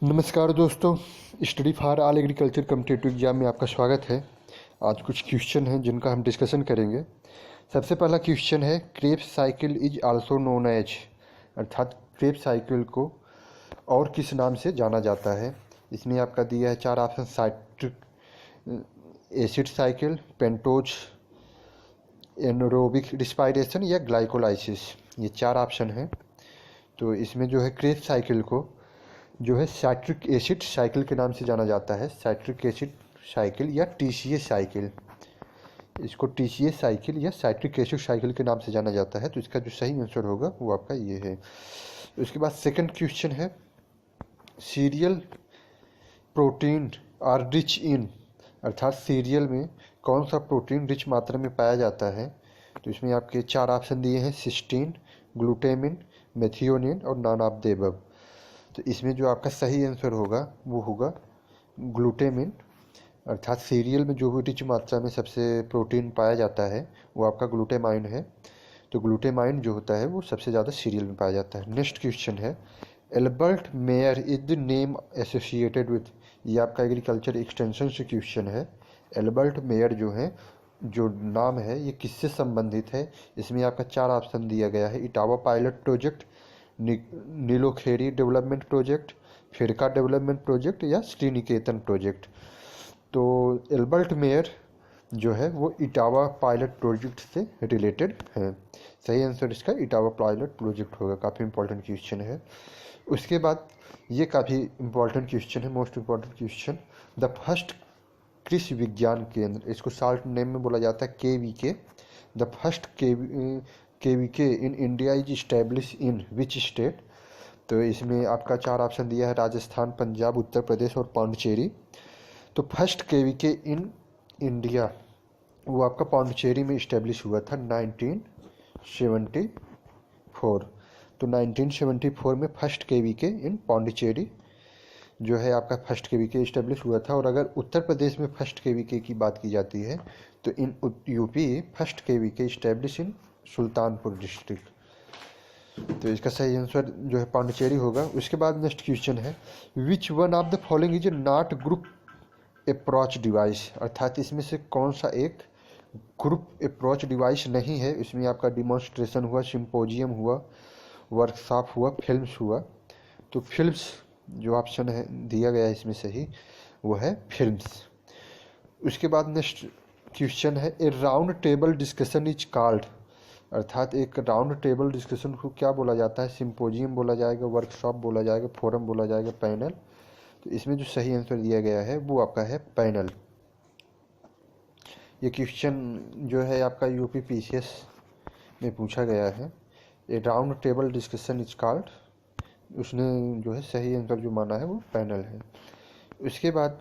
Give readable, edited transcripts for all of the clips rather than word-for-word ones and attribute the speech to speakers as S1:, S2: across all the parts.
S1: नमस्कार दोस्तों, study for all agriculture competitive exam में आपका स्वागत है। आज कुछ क्वेश्चन हैं जिनका हम डिस्कशन करेंगे। सबसे पहला क्वेश्चन है, Krebs cycle is also known as, अर्थात क्रेब्स साइकिल को और किस नाम से जाना जाता है। इसमें आपका दिया है चार option, citric acid cycle, pentose anaerobic respiration या ग्लाइकोलाइसिस। ये चार ऑप्शन हैं। तो इसमें जो है क्रेब्स साइकिल को जो है साइट्रिक एसिड साइकिल के नाम से जाना जाता है। साइट्रिक एसिड साइकिल या टीसीए साइकिल, इसको टीसीए साइकिल या साइट्रिक एसिड साइकिल के नाम से जाना जाता है। तो इसका जो सही आंसर होगा वो आपका ये है। उसके बाद सेकंड क्वेश्चन है, cereal protein are rich in, अर्थात सीरियल में कौन सा प्रोटीन रिच मात्रा में पाया जाता है। तो इसमें आपके चार ऑप्शन दिए हैं, सिस्टीन, ग्लूटामिन, मेथियोनिन और नॉन ऑफ द अबव। तो इसमें जो आपका सही आंसर होगा वो होगा ग्लूटामिन, अर्थात सीरियल में जो भी रिच मात्रा में सबसे प्रोटीन पाया जाता है वो आपका ग्लूटामाइन है। तो ग्लूटामाइन जो होता है वो सबसे ज़्यादा सीरियल में पाया जाता है। नेक्स्ट क्वेश्चन है, Albert mayor is the name associated with, ये आपका एग्रीकल्चर एक्सटेंशन से क्वेश्चन है। एल्बर्ट मेयर जो है, जो नाम है ये किससे संबंधित है। इसमें आपका चार ऑप्शन दिया गया है, Etawah pilot project, Nilokheri development project, Firka development project या श्रीनिकेतन प्रोजेक्ट। तो एल्बर्ट मेयर जो है वो इटावा पायलट प्रोजेक्ट से रिलेटेड है। सही आंसर इसका इटावा पायलट प्रोजेक्ट होगा। काफ़ी इंपॉर्टेंट क्वेश्चन है। उसके बाद ये काफ़ी इंपॉर्टेंट क्वेश्चन है, most important question, the first कृषि विज्ञान केंद्र, इसको शॉर्ट नेम में बोला जाता है KVK। The first KVK in India is establish in which state. तो इसमें आपका चार ऑप्शन दिया है, राजस्थान, पंजाब, उत्तर प्रदेश और पांडिचेरी। तो फर्स्ट KVK इन इंडिया वो आपका पांडिचेरी में इस्टेब्लिश हुआ था 1974। तो 1974 में फर्स्ट KVK इन पांडिचेरी जो है आपका फर्स्ट KVK इस्टेब्लिश हुआ था। और अगर उत्तर प्रदेश में फर्स्ट KVK की बात की जाती है तो in UP first KVK establish in Sultanpur district. तो इसका सही आंसर जो है पांडिचेरी होगा। उसके बाद नेक्स्ट क्वेश्चन है, which one of the following is not group approach device, अर्थात इसमें से कौन सा एक ग्रुप अप्रोच डिवाइस नहीं है। इसमें आपका डिमॉन्स्ट्रेशन हुआ, सिंपोजियम हुआ, वर्कशॉप हुआ, फिल्म्स हुआ। तो फिल्म्स जो ऑप्शन है दिया गया है इसमें सही वो है फिल्म्स। उसके बाद नेक्स्ट क्वेश्चन है, a round table discussion is called, अर्थात एक राउंड टेबल डिस्कशन को क्या बोला जाता है। सिंपोजियम बोला जाएगा, वर्कशॉप बोला जाएगा, फोरम बोला जाएगा, पैनल। तो इसमें जो सही आंसर दिया गया है वो आपका है पैनल। ये क्वेश्चन जो है आपका यूपी PCS में पूछा गया है, a round table discussion is called. उसने जो है सही आंसर जो माना है वो पैनल है। उसके बाद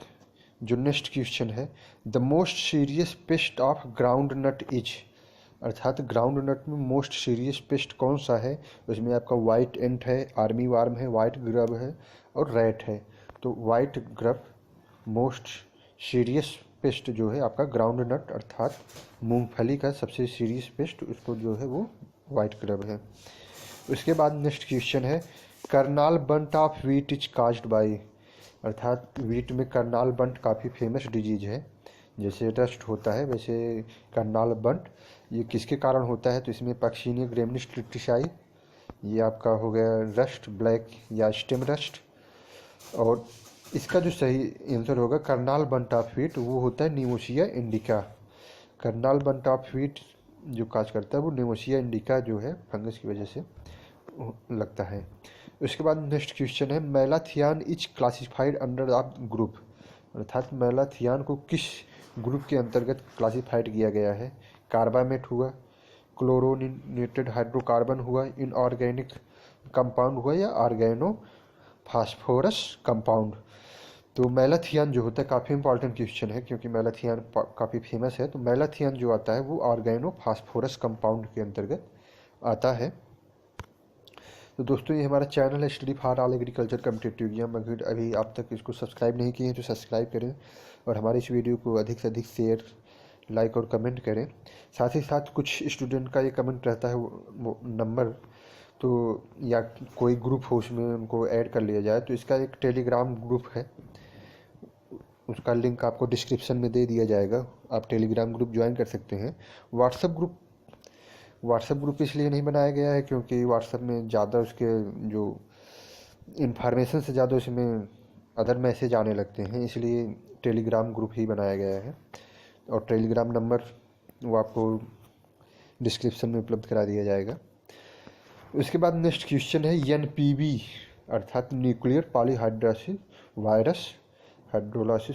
S1: जो नेक्स्ट क्वेश्चन है, the most serious pest of groundnut is, अर्थात ग्राउंड नट में मोस्ट सीरियस पेस्ट कौन सा है। उसमें आपका वाइट एंट है, आर्मी वार्म है, वाइट ग्रब है और रैट है। तो white grub most serious paste जो है आपका ग्राउंड नट अर्थात मूंगफली का सबसे सीरियस पेस्ट, उसको जो है वो वाइट ग्रब है। उसके बाद नेक्स्ट क्वेश्चन है, Karnal bunt of wheat is caused by, अर्थात व्हीट में करनाल बंट काफ़ी फेमस डिजीज है। जैसे रस्ट होता है वैसे करनाल बंट ये किसके कारण होता है। तो इसमें पक्षीनिया ग्रेमिनिस ट्रिटिसाई, ये आपका हो गया रस्ट, ब्लैक या स्टेम रस्ट। और इसका जो सही आंसर होगा करनाल बंट ऑफ व्हीट वो होता है Neovossia indica. Karnal bunt of wheat जो काज करता है वो निमोसिया इंडिका जो है फंगस की वजह से लगता है। उसके बाद नेक्स्ट क्वेश्चन है, malathion is classified under the group, अर्थात मैलाथियान को किस ग्रुप के अंतर्गत क्लासिफाइड किया गया है। कार्बामेट हुआ, क्लोरोनेटेड हाइड्रोकार्बन हुआ, इनऑर्गेनिक कंपाउंड हुआ या ऑर्गेनो फास्फोरस कंपाउंड। तो मैलाथियान जो होता है काफ़ी इंपॉर्टेंट क्वेश्चन है क्योंकि मैलाथियान काफ़ी फेमस है। तो मैलाथियान जो आता है वो ऑर्गेनो फास्फोरस कंपाउंड के अंतर्गत आता है। तो दोस्तों ये हमारा चैनल है study for all agriculture competitive exam. अगर अभी आप तक इसको सब्सक्राइब नहीं किए हैं तो सब्सक्राइब करें और हमारे इस वीडियो को अधिक से अधिक शेयर, लाइक और कमेंट करें। साथ ही साथ कुछ स्टूडेंट का ये कमेंट रहता है वो नंबर, तो या कोई ग्रुप हो उसमें उनको ऐड कर लिया जाए, तो इसका एक टेलीग्राम ग्रुप है, उसका लिंक आपको डिस्क्रिप्शन में दे दिया जाएगा, आप टेलीग्राम ग्रुप ज्वाइन कर सकते हैं। व्हाट्सएप ग्रुप इसलिए नहीं बनाया गया है क्योंकि व्हाट्सएप में ज़्यादा उसके जो इन्फॉर्मेशन से ज़्यादा उसमें अदर मैसेज आने लगते हैं, इसलिए टेलीग्राम ग्रुप ही बनाया गया है। और टेलीग्राम नंबर वो आपको डिस्क्रिप्शन में उपलब्ध करा दिया जाएगा। उसके बाद नेक्स्ट क्वेश्चन है एनपीवी अर्थात nuclear polyhedrosis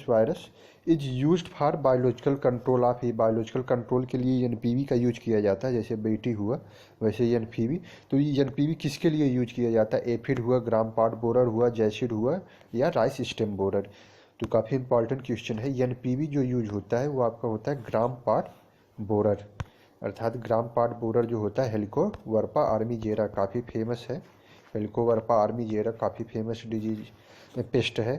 S1: virus is used for biological control of. ये बायोलॉजिकल कंट्रोल के लिए एनपीवी का यूज किया जाता है, जैसे बेटी हुआ वैसे एनपीवी। तो ये एनपीवी किसके लिए यूज किया जाता है? एफिड हुआ, ग्राम पार्ट बोरर हुआ, जैसिड हुआ या राइस स्टेम बोरर। तो काफ़ी इंपॉर्टेंट क्वेश्चन है। एनपीवी जो यूज होता है वो आपका होता है ग्राम पार्ट बोरर, अर्थात ग्राम पार्ट बोरर जो होता है हेलिकोवर्पा आर्मीजेरा, काफ़ी फेमस है। हेलिकोवर्पा आर्मीजेरा काफ़ी फेमस डिजीज पेस्ट है,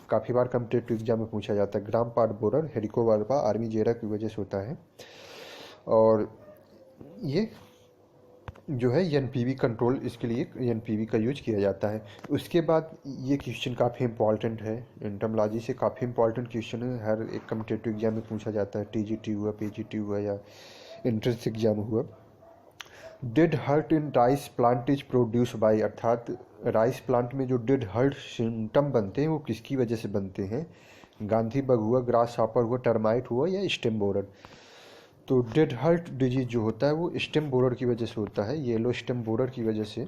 S1: काफ़ी बार कॉम्पिटिटिव एग्जाम में पूछा जाता है। ग्राम पार्ट बोरर हेलिकोवर्पा आर्मीजेरा की वजह से होता है, और ये जो है एनपीवी कंट्रोल, इसके लिए एनपीवी का यूज किया जाता है। उसके बाद ये क्वेश्चन काफ़ी इंपॉर्टेंट है, एंटोमोलॉजी से काफ़ी इंपॉर्टेंट क्वेश्चन है, हर एक कॉम्पिटिटिव एग्जाम में पूछा जाता है, टीजीटी हुआ, पीजीटी हुआ या एंट्रेंस एग्जाम हुआ। Dead hurt in rice plant is produce by, अर्थात राइस प्लांट में जो डेड हर्ट सिम्टम बनते हैं वो किसकी वजह से बनते हैं? गांधी बग हुआ, ग्रास हॉपर हुआ, टर्माइट हुआ या स्टेम बोरर। तो डेड हर्ट डिजीज जो होता है वो स्टेम बोरर की वजह से होता है, येलो स्टेम बोरर की वजह से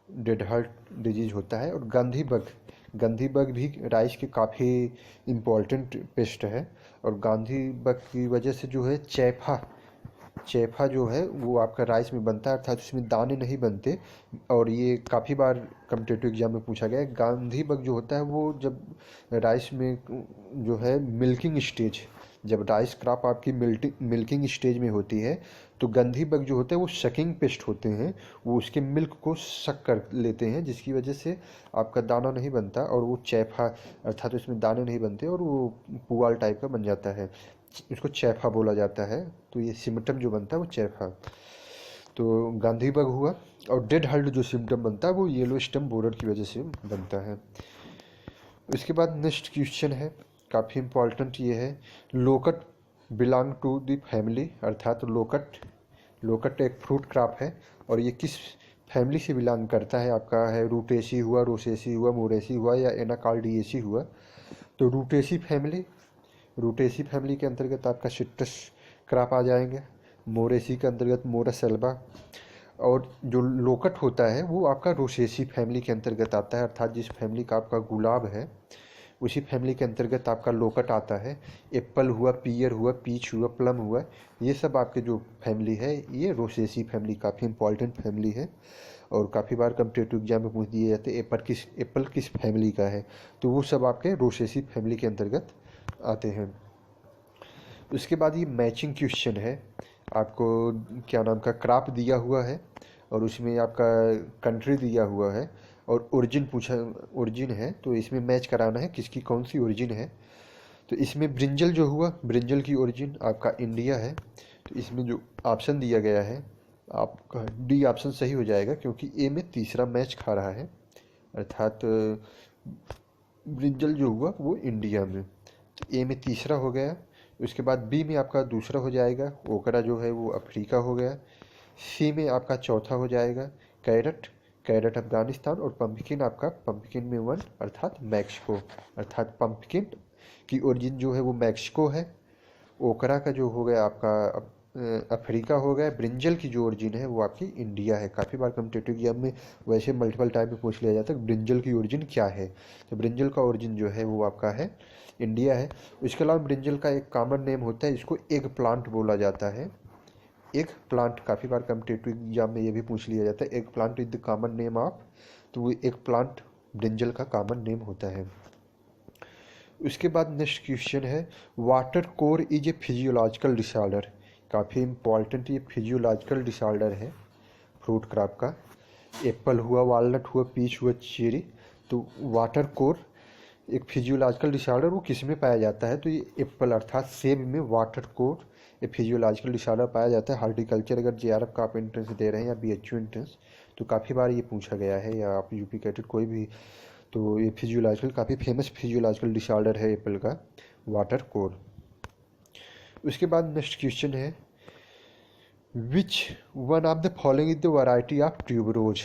S1: डेड हर्ट डिजीज होता है। और गांधी बग भी राइस के काफ़ी इम्पोर्टेंट पेस्ट है, और गांधी बग की वजह से जो है चैफा जो है वो आपका राइस में बनता है, अर्थात उसमें दाने नहीं बनते। और ये काफ़ी बार कॉम्पिटिटिव एग्जाम में पूछा गया है। गांधी बग जो होता है वो जब राइस में जो है मिल्किंग स्टेज, जब राइस क्रॉप आपकी मिल्किंग स्टेज में होती है तो गंधी बग जो होते हैं वो शकिंग पेस्ट होते हैं, वो उसके मिल्क को शक कर लेते हैं, जिसकी वजह से आपका दाना नहीं बनता और वो चैफा अर्थात उसमें दाने नहीं बनते और वो पुआल टाइप का बन जाता है, उसको चैफा बोला जाता है। तो ये सिम्टम जो बनता है वो चैफा। तो गांधी बग हुआ, और डेड हर्ट जो सिम्टम बनता है वो येलो स्टेम बोरर की वजह से बनता है। इसके बाद नेक्स्ट क्वेश्चन है, काफ़ी इम्पॉर्टेंट ये है, लोकट बिलोंग टू द फैमिली, अर्थात लोकट एक फ्रूट क्रॉप है और ये किस फैमिली से बिलोंग करता है? आपका है रूटेसी हुआ, रोसेसी हुआ, मोरेसी हुआ या एनाकार्डिएसी हुआ। तो रूटेसी फैमिली के अंतर्गत आपका सिट्रस क्रॉप आ जाएंगे, मोरेसी के अंतर्गत मोरस एल्बा, और जो लोकट होता है वो आपका रोसेसी फैमिली के अंतर्गत आता है, अर्थात जिस फैमिली का आपका गुलाब है उसी फैमिली के अंतर्गत आपका लोकट आता है। एप्पल हुआ, पियर हुआ, पीच हुआ, प्लम हुआ, ये सब आपके जो फैमिली है ये रोसेसी फैमिली काफ़ी इंपॉर्टेंट फैमिली है, और काफ़ी बार कॉम्पिटिटिव एग्जाम में पूछ दिए जाते हैं एप्पल किस फैमिली का है, तो वो सब आपके रोसेसी फैमिली के अंतर्गत आते हैं। उसके बाद ये मैचिंग क्वेश्चन है, आपको क्या नाम का क्रॉप दिया हुआ है और उसमें आपका कंट्री दिया हुआ है और ओरिजिन है, तो इसमें मैच कराना है किसकी कौन सी ओरिजिन है। तो इसमें ब्रिंजल जो हुआ, ब्रिंजल की ओरिजिन आपका इंडिया है, तो इसमें जो ऑप्शन दिया गया है आपका डी ऑप्शन सही हो जाएगा, क्योंकि ए में तीसरा मैच खा रहा है, अर्थात ब्रिंजल जो हुआ वो इंडिया में, तो ए में तीसरा हो गया। उसके बाद बी में आपका दूसरा हो जाएगा, ओकरा जो है वो अफ्रीका हो गया। सी में आपका चौथा हो जाएगा कैरट अफगानिस्तान, और पंपकिन आपका पंपकिन में वन अर्थात मैक्सिको, अर्थात पंपकिन की ओरिजिन जो है वो मैक्सिको है। ओकरा का जो हो गया आपका अफ्रीका हो गया। ब्रिंजल की जो ओरिजिन है वो आपकी इंडिया है। काफ़ी बार कॉम्पिटिटिव एग्जाम में वैसे मल्टीपल टाइम में पूछ लिया जाता है ब्रिंजल की ओरिजिन क्या है, तो ब्रिंजल का ओरिजिन जो है वो आपका है इंडिया है। इसके अलावा ब्रिंजल का एक कॉमन नेम होता है, इसको एग प्लांट बोला जाता है। एग प्लांट काफ़ी बार कॉम्पिटिटिव एग्जाम में ये भी पूछ लिया जाता है, egg plant is the common name of, तो वो एग प्लांट ब्रिंजल का कॉमन नेम होता है। उसके बाद नेक्स्ट क्वेश्चन है, water core is a physiological disorder, काफ़ी इंपॉर्टेंट ये फिजियोलॉजिकल डिसऑर्डर है फ्रूट क्रॉप का। एप्पल हुआ, वालनट हुआ, पीच हुआ, चेरी, तो वाटर कोर एक फिजियोलॉजिकल डिसऑर्डर वो किस में पाया जाता है? तो ये एप्पल अर्थात सेब में वाटर कोर एक फिजियोलॉजिकल डिसऑर्डर पाया जाता है। हार्टिकल्चर अगर जेआरएफ का आप एंट्रेंस दे रहे हैं या बीएचयू एंट्रेंस, तो काफ़ी बार ये पूछा गया है, या आप यूपी कैटेड कोई भी, तो ये फिजियोलॉजिकल काफ़ी फेमस फिजियोलॉजिकल डिसऑर्डर है एप्पल का, वाटर कोर। उसके बाद नेक्स्ट क्वेश्चन है, which one of the following is the variety of tuberose,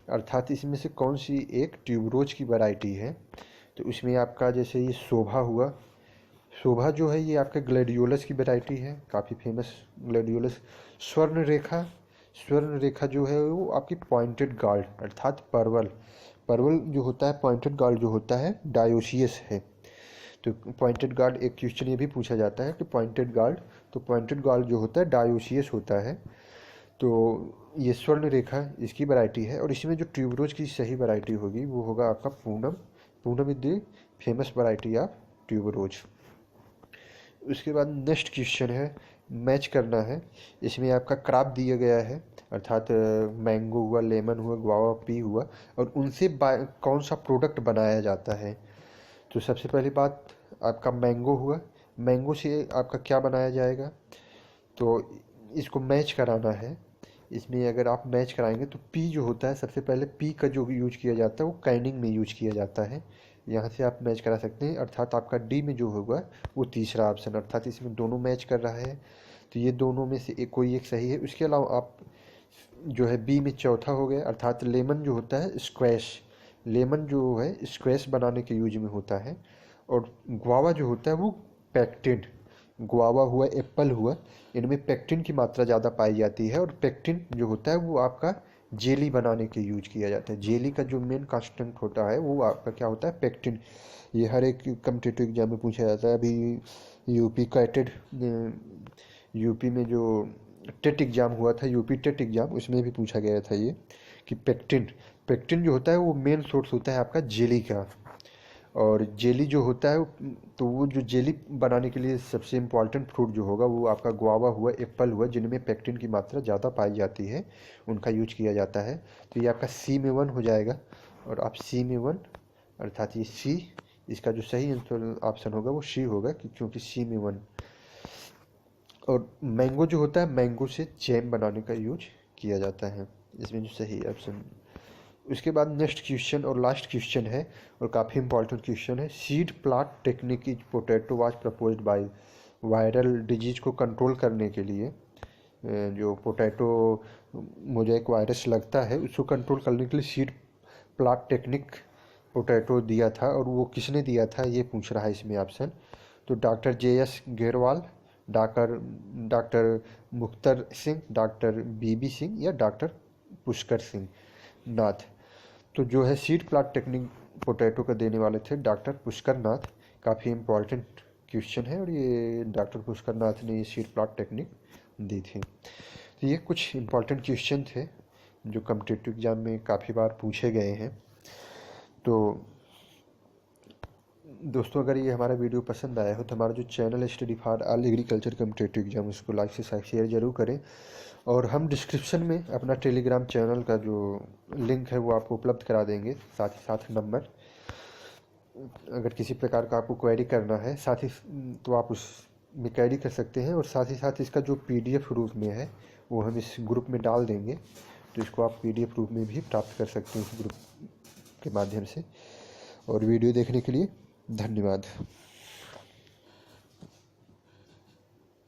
S1: अर्थात इसमें से कौन सी एक ट्यूबरोज की वैरायटी है। तो उसमें आपका जैसे ये शोभा हुआ, शोभा जो है ये आपका ग्लैडियोलस की वैरायटी है, काफ़ी फेमस ग्लैडियोलस। स्वर्ण रेखा, स्वर्ण रेखा जो है वो आपकी पॉइंटेड गार्ड अर्थात परवल, परवल जो होता है पॉइंटेड गार्ड जो होता है डायोसियस है। तो पॉइंटेड गार्ड एक क्वेश्चन ये भी पूछा जाता है कि पॉइंटेड गार्ड, तो पॉइंटेड गार्ड जो होता है डायोसियस होता है। तो ये स्वर्ण रेखा इसकी वैरायटी है, और इसमें जो ट्यूबरोज की सही वैरायटी होगी वो होगा आपका Poonam, Poonam is the famous variety of tuberose. उसके बाद नेक्स्ट क्वेश्चन है, मैच करना है। इसमें आपका क्रॉप दिया गया है, अर्थात मैंगो हुआ, लेमन हुआ, गुआवा पी हुआ, और उनसे कौन सा प्रोडक्ट बनाया जाता है। तो सबसे पहली बात आपका मैंगो हुआ, मैंगो से आपका क्या बनाया जाएगा, तो इसको मैच कराना है। इसमें अगर आप मैच कराएंगे तो पी जो होता है, सबसे पहले पी का जो यूज किया जाता है वो कैनिंग में यूज किया जाता है, यहाँ से आप मैच करा सकते हैं। अर्थात आपका डी में जो होगा वो तीसरा ऑप्शन, अर्थात इसमें दोनों मैच कर रहा है, तो ये दोनों में से एक कोई एक सही है। उसके अलावा आप जो है बी में चौथा हो गया, अर्थात लेमन जो होता है स्क्वैश, लेमन जो है स्क्वैश बनाने के यूज में होता है। और गुआवा जो होता है वो पेक्टिन, गुआवा हुआ, एप्पल हुआ, इनमें पेक्टिन की मात्रा ज़्यादा पाई जाती है, और पेक्टिन जो होता है वो आपका जेली बनाने के यूज किया जाता है। जेली का जो मेन कांस्टेंट होता है वो आपका क्या होता है, पेक्टिन। ये हर एक कम्पिटिटिव एग्जाम में पूछा जाता है। अभी यूपी कैटेड, यूपी में जो टेट एग्ज़ाम हुआ था, यूपी टेट एग्ज़ाम, उसमें भी पूछा गया था ये कि पेक्टिन, पेक्टिन जो होता है वो मेन सोर्स होता है आपका जेली का। और जेली जो होता है तो वो जो जेली बनाने के लिए सबसे इम्पॉर्टेंट फ्रूट जो होगा वो आपका गुआवा हुआ, एप्पल हुआ, जिनमें पेक्टिन की मात्रा ज़्यादा पाई जाती है, उनका यूज किया जाता है। तो ये आपका सी में 1 हो जाएगा, और आप सी में 1, अर्थात ये सी, इसका जो सही ऑप्शन होगा वो सी होगा, क्योंकि सी में 1। और मैंगो जो होता है, मैंगो से जैम बनाने का यूज किया जाता है, इसमें जो सही ऑप्शन। उसके बाद नेक्स्ट क्वेश्चन और लास्ट क्वेश्चन है, और काफ़ी इंपॉर्टेंट क्वेश्चन है, seed plant technique is potato was proposed by, viral disease को कंट्रोल करने के लिए जो पोटैटो मोज़ेक वायरस लगता है उसको कंट्रोल करने के लिए सीड प्लांट टेक्निक पोटैटो दिया था, और वो किसने दिया था ये पूछ रहा है इसमें ऑप्शन। तो doctor JS Gherwal, doctor Mukhtar Singh, doctor BB Singh, या डॉक्टर पुष्कर सिंह नाथ। तो जो है सीड प्लांट टेक्निक पोटैटो का देने वाले थे डॉक्टर पुष्कर नाथ। काफ़ी इम्पोर्टेंट क्वेश्चन है, और ये डॉक्टर पुष्कर नाथ ने ये सीड प्लांट टेक्निक दी थी। तो ये कुछ इम्पोर्टेंट क्वेश्चन थे जो कॉम्पिटिटिव एग्जाम में काफ़ी बार पूछे गए हैं। तो दोस्तों, अगर ये हमारा वीडियो पसंद आया हो तो हमारा जो चैनल है study for all agriculture competitive exam, उसको लाइक से शेयर जरूर करें। और हम डिस्क्रिप्शन में अपना टेलीग्राम चैनल का जो लिंक है वो आपको उपलब्ध करा देंगे, साथ ही साथ नंबर। अगर किसी प्रकार का आपको क्वेरी करना है साथ ही, तो आप उसमें क्वेरी कर सकते हैं। और साथ ही साथ इसका जो PDF रूप में है वो हम इस ग्रुप में डाल देंगे, तो इसको आप PDF रूप में भी प्राप्त कर सकते हैं इस ग्रुप के माध्यम से। और वीडियो देखने के लिए धन्यवाद।